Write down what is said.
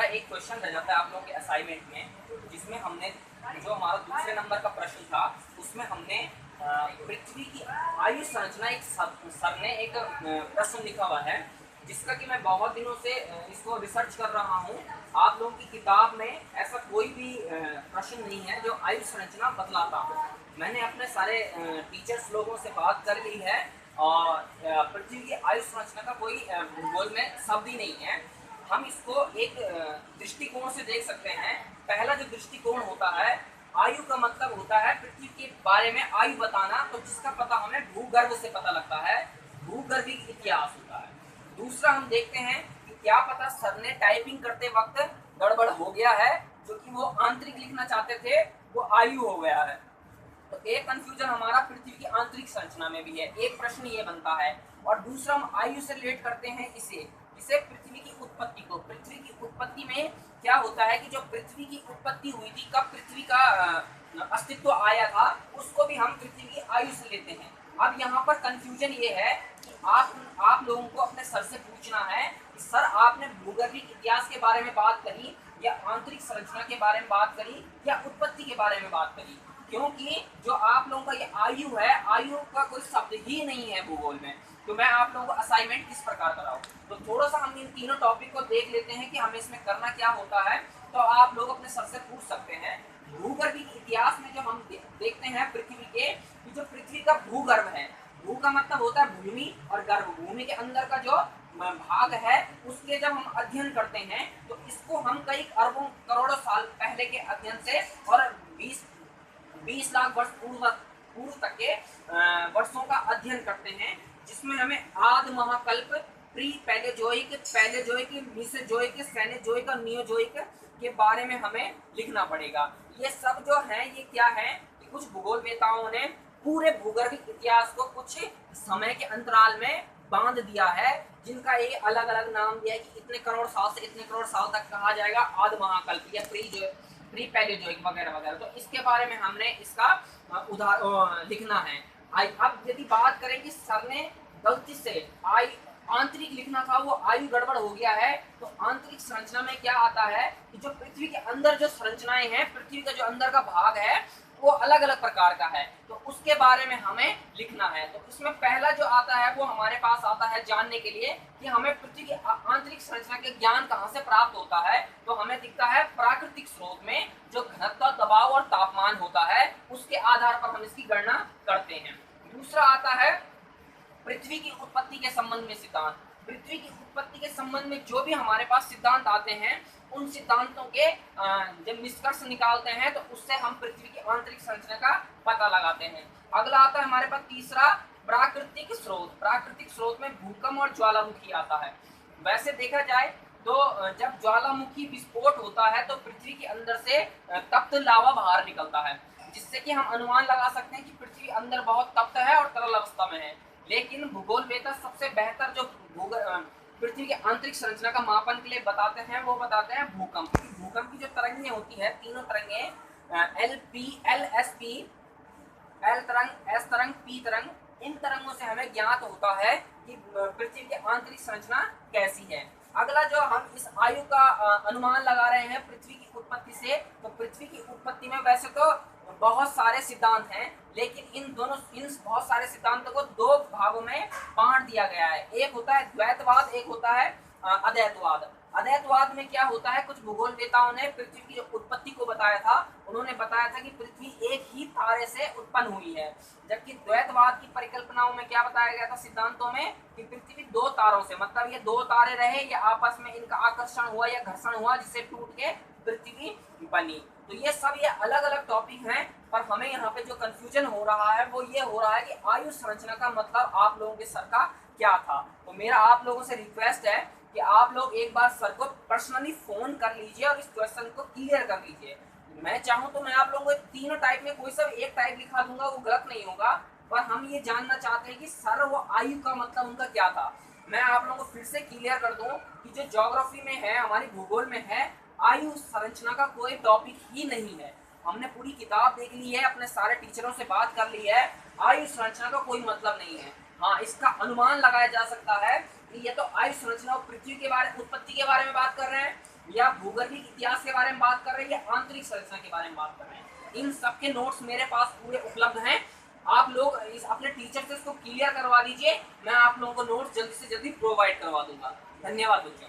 एक क्वेश्चन रह जाता है आप लोगों के असाइनमेंट में, जिसमें हमने जो हमारा दूसरे नंबर का प्रश्न था उसमें हमने पृथ्वी की आयु संरचना एक सर ने एक प्रश्न लिखा हुआ है, जिसका कि मैं बहुत दिनों से इसको रिसर्च कर रहा हूँ। आप लोगों की किताब में ऐसा कोई भी प्रश्न नहीं है जो आयु संरचना बतलाता हो। मैंने अपने सारे टीचर्स लोगों से बात कर ली है और पृथ्वी की आयु संरचना का कोई भूगोल में शब्द ही नहीं है। हम इसको एक दृष्टिकोण से देख सकते हैं। पहला जो दृष्टिकोण होता है, आयु का मतलब होता है पृथ्वी के बारे में आयु बताना, तो जिसका पता हमें भूगर्भ से पता लगता है, भूगर्भिक इतिहास होता है। दूसरा हम देखते हैं कि क्या पता सर ने टाइपिंग करते वक्त गड़बड़ हो गया है, जो कि वो आंतरिक लिखना चाहते थे वो आयु हो गया है। तो एक कंफ्यूजन हमारा पृथ्वी की आंतरिक संरचना में भी है, एक प्रश्न ये बनता है। और दूसरा हम आयु से रिलेट करते हैं इसे पृथ्वी की उत्पत्ति को। पृथ्वी की उत्पत्ति में क्या होता है कि जो पृथ्वी की उत्पत्ति हुई थी, कब पृथ्वी का अस्तित्व आया था, उसको भी हम पृथ्वी की आयु से लेते हैं। अब यहाँ पर कंफ्यूजन ये है कि आप लोगों को अपने सर से पूछना है कि सर आपने भूगर्भिक इतिहास के बारे में बात करी या आंतरिक संरचना के बारे में बात करी या उत्पत्ति के बारे में बात करी, क्योंकि जो आप लोगों का ये आयु है, आयु का कोई शब्द ही नहीं है भूगोल में। तो मैं आप लोगों को असाइनमेंट किस प्रकार कराऊं, तो थोड़ा सा हम इन तीनों टॉपिक को देख लेते हैं कि हमें इसमें करना क्या होता है। तो आप लोग अपने सर से पूछ सकते हैं। भूगर्भिक इतिहास में जो हम देखते हैं पृथ्वी के, जो पृथ्वी का भूगर्भ है, भू का मतलब होता है भूमि और गर्भ, भूमि के अंदर का जो भाग है उसके जब हम अध्ययन करते हैं तो इसको हम कई अरबों करोड़ों साल पहले के अध्ययन से और 20 लाख वर्ष पूर्व तक के वर्षों का अध्ययन करते हैं, जिसमें हमें आदि महाकल्प, प्री पैलेजोइक, मीसोजोइक, सेनोजोइक और नियोजोइक के बारे में हमें लिखना पड़ेगा। ये सब जो है ये क्या है कि कुछ भूगोलवेताओं ने पूरे भूगर्भिक इतिहास को कुछ समय के अंतराल में बांध दिया है, जिनका ये अलग अलग नाम दिया है कि इतने करोड़ साल से इतने करोड़ साल तक कहा जाएगा आदि महाकल्प या प्री पैलेजोइक वगैरह वगैरह। तो इसके बारे में हमने इसका लिखना है। अब यदि बात करें कि सर ने गलती से आंतरिक लिखना था, वो आयु गड़बड़ हो गया है, तो आंतरिक संरचना में क्या आता है कि जो पृथ्वी के अंदर जो संरचनाएं हैं, पृथ्वी का जो अंदर का भाग है वो अलग अलग प्रकार का है, तो उसके बारे में हमें लिखना है। तो इसमें पहला जो आता है वो हमारे पास आता है जानने के लिए कि हमें पृथ्वी की आंतरिक संरचना के ज्ञान कहाँ से प्राप्त होता है, तो हमें दिखता है प्राकृतिक स्रोत में जो घनत्व, दबाव और तापमान होता है, उसके आधार पर हम इसकी गणना करते हैं। दूसरा आता है पृथ्वी की उत्पत्ति के संबंध में सिद्धांत। पृथ्वी की उत्पत्ति के संबंध में जो भी हमारे पास सिद्धांत आते हैं, उन सिद्धांतों के जब निष्कर्ष निकालते हैं तो उससे हम पृथ्वी की आंतरिक संरचना का पता लगाते हैं। अगला आता है हमारे पास तीसरा प्राकृतिक स्रोत। प्राकृतिक स्रोत में भूकंप और ज्वालामुखी आता है। वैसे देखा जाए तो जब ज्वालामुखी विस्फोट होता है तो पृथ्वी के अंदर से तप्त लावा बाहर निकलता है, जिससे कि हम अनुमान लगा सकते हैं कि पृथ्वी अंदर बहुत तप्त है और तरल अवस्था में है। लेकिन भूगोलवेता सबसे बेहतर जो पृथ्वी की आंतरिक संरचना का मापन के लिए बताते हैं वो बताते हैं भूकंप। भूकंप की जो तरंगें होती है, तीनों तरंगें LSP, L तरंग, S तरंग, P तरंग, इन तरंगों से हमें ज्ञात होता है कि पृथ्वी की आंतरिक संरचना कैसी है। अगला जो हम इस आयु का अनुमान लगा रहे हैं पृथ्वी की उत्पत्ति से, तो पृथ्वी की उत्पत्ति में वैसे तो बहुत सारे सिद्धांत हैं, लेकिन इन बहुत सारे सिद्धांतों को दो भागों में बांट दिया गया है। एक होता है द्वैतवाद, एक होता है अद्वैतवाद। अद्वैतवाद में क्या होता है, कुछ भूगोलवेताओं ने पृथ्वी की उत्पत्ति को बताया था, उन्होंने बताया था कि पृथ्वी एक ही तारे से उत्पन्न हुई है, जबकि द्वैतवाद की परिकल्पनाओं में क्या बताया गया था सिद्धांतों में कि पृथ्वी दो तारों से, मतलब ये दो तारे रहे या आपस में इनका आकर्षण हुआ या घर्षण हुआ, जिससे टूट के पृथ्वी बनी। तो ये सब ये अलग अलग टॉपिक हैं, पर हमें यहाँ पे जो कंफ्यूजन हो रहा है वो ये हो रहा है कि आयु संरचना का मतलब आप लोगों के सर का क्या था। तो मेरा आप लोगों से रिक्वेस्ट है कि आप लोग एक बार सर को पर्सनली फोन कर लीजिए और इस क्वेश्चन को क्लियर कर लीजिए। मैं चाहूँ तो मैं आप लोगों को तीनों टाइप में कोई सा एक टाइप लिखा दूंगा, वो गलत नहीं होगा, पर हम ये जानना चाहते हैं कि सर वो आयु का मतलब उनका क्या था। मैं आप लोगों को फिर से क्लियर कर दूं कि जो ज्योग्राफी में है, हमारी भूगोल में है, आयु संरचना का कोई टॉपिक ही नहीं है। हमने पूरी किताब देख ली है, अपने सारे टीचरों से बात कर ली है, आयु संरचना का कोई मतलब नहीं है। हाँ, इसका अनुमान लगाया जा सकता है कि ये तो आयु संरचना और पृथ्वी के बारे, उत्पत्ति के बारे में बात कर रहे हैं, या भूगर्भिक इतिहास के बारे में बात कर रहे हैं या आंतरिक संरचना के बारे में बात कर रहे हैं, इन सब के नोट्स मेरे पास पूरे उपलब्ध हैं। आप लोग इस अपने टीचर से इसको क्लियर करवा दीजिए, मैं आप लोगों को नोट्स जल्दी से जल्दी प्रोवाइड करवा दूंगा। धन्यवाद बच्चों।